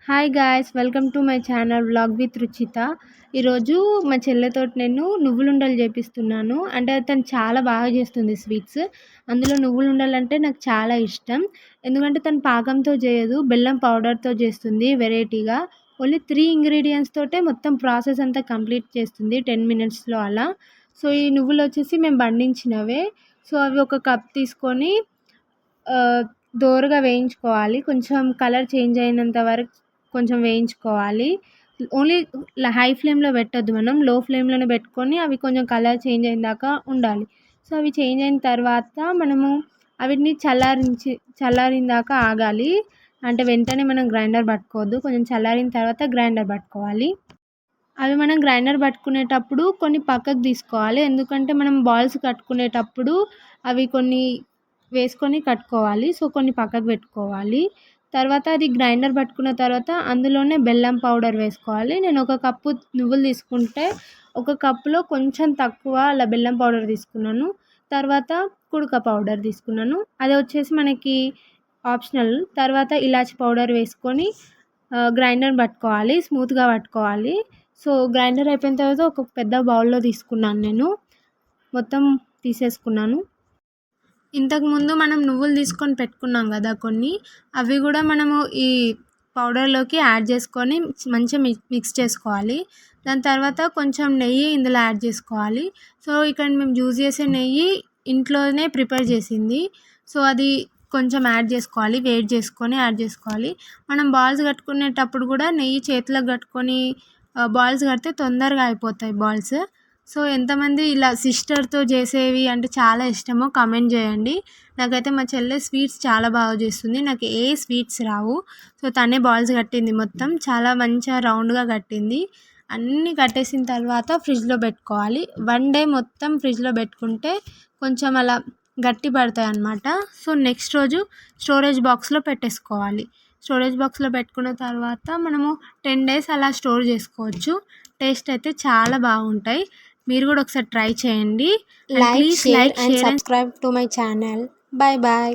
Hi guys! Welcome to my channel vlog with Ruchita. ఈరోజు మా చెల్లెతోటి నేను నువ్వులుండలు చేపిస్తున్నాను. అంటే తను చాలా బాగా చేస్తుంది స్వీట్స్. అందులో నువ్వులుండలంటే నాకు చాలా ఇష్టం. ఎందుకంటే తను పాకంతో చేయదు, బెల్లం పౌడర్‌తో చేస్తుంది వెరైటీగా. ఓన్లీ 3 ఇంగ్రీడియెంట్స్ తోటే మొత్తం ప్రాసెస్ అంతా కంప్లీట్ చేస్తుంది 10 మినిట్స్‌లో అలా. సో, ఈ నువ్వులొచ్చేసి మేము పండించినవే. సో, అవి ఒక కప్ తీసుకొని ఆహ్, దోరగా వేయించుకోవాలి. కొంచెం కలర్ చేంజ్ అయినంత వరకు కొంచెం వేయించుకోవాలి. ఓన్లీ హై ఫ్లేమ్‌లో పెట్టొద్దు మనం. లో ఫ్లేమ్‌లోనే పెట్టుకొని అవి కొంచెం కలర్ చేంజ్ అయ్యేదాకా ఉండాలి. సో, అవి చేంజ్ అయిన తర్వాత మనము అవిటిని చల్లారిన దాకా ఆగాలి. అంటే వెంటనే మనం గ్రైండర్ పట్టుకోవద్దు. కొంచెం చల్లారిన తర్వాత గ్రైండర్ పట్టుకోవాలి. అవి మనం గ్రైండర్ పట్టుకునేటప్పుడు కొన్ని పక్కకు తీసుకోవాలి. ఎందుకంటే మనం బాల్స్ కట్టుకునేటప్పుడు అవి కొన్ని వేసుకొని కట్టుకోవాలి. సో, కొన్ని పక్కకు పెట్టుకోవాలి. తర్వాత అది గ్రైండర్ పట్టుకున్న తర్వాత అందులోనే బెల్లం పౌడర్ వేసుకోవాలి. నేను ఒక కప్పు నువ్వులు తీసుకుంటే ఒక కప్పులో కొంచెం తక్కువ అలా బెల్లం పౌడర్ తీసుకున్నాను. తర్వాత కుడక పౌడర్ తీసుకున్నాను. అది వచ్చేసి మనకి ఆప్షనల్. తర్వాత ఇలాచి పౌడర్ వేసుకొని గ్రైండర్ పట్టుకోవాలి. స్మూత్‌గా పట్టుకోవాలి. సో, గ్రైండర్ అయిపోయిన తర్వాత ఒక పెద్ద బౌల్‌లో తీసుకున్నాను నేను. మొత్తం తీసేసుకున్నాను. ఇంతకుముందు మనం నువ్వులు తీసుకొని పెట్టుకున్నాం కదా కొన్ని, అవి కూడా మనము ఈ పౌడర్‌లోకి యాడ్ చేసుకొని మంచిగా మిక్స్ చేసుకోవాలి. దాని తర్వాత కొంచెం నెయ్యి ఇందులో యాడ్ చేసుకోవాలి. సో, ఇక్కడ మేము యూజ్ చేసే నెయ్యి ఇంట్లోనే ప్రిపేర్ చేసింది. సో, అది కొంచెం యాడ్ చేసుకోవాలి. వేడి చేసుకొని యాడ్ చేసుకోవాలి. మనం బాల్స్ కట్టుకునేటప్పుడు కూడా నెయ్యి చేతిలోకి కట్టుకొని బాల్స్ కడితే తొందరగా అయిపోతాయి బాల్స్. సో, ఎంతమంది ఇలా సిస్టర్‌తో చేసేవి అంటే చాలా ఇష్టమో కామెంట్ చేయండి. నాకైతే మా చెల్లె స్వీట్స్ చాలా బాగా చేస్తుంది. నాకు ఏ స్వీట్స్ రావు. సో, తనే బాల్స్ కట్టింది మొత్తం. చాలా మంచిగా రౌండ్‌గా కట్టింది. అన్నీ కట్టేసిన తర్వాత ఫ్రిడ్జ్‌లో పెట్టుకోవాలి. 1 డే మొత్తం ఫ్రిడ్జ్‌లో పెట్టుకుంటే కొంచెం అలా గట్టి పడతాయన్నమాట. సో, నెక్స్ట్ రోజు స్టోరేజ్ బాక్స్‌లో పెట్టేసుకోవాలి. స్టోరేజ్ బాక్స్‌లో పెట్టుకున్న తర్వాత మనము 10 డేస్ అలా స్టోర్ చేసుకోవచ్చు. టేస్ట్ అయితే చాలా బాగుంటాయి. మీరు కూడా ఒకసారి ట్రై చేయండి. Like, please share like, and share and subscribe to my channel. Bye bye.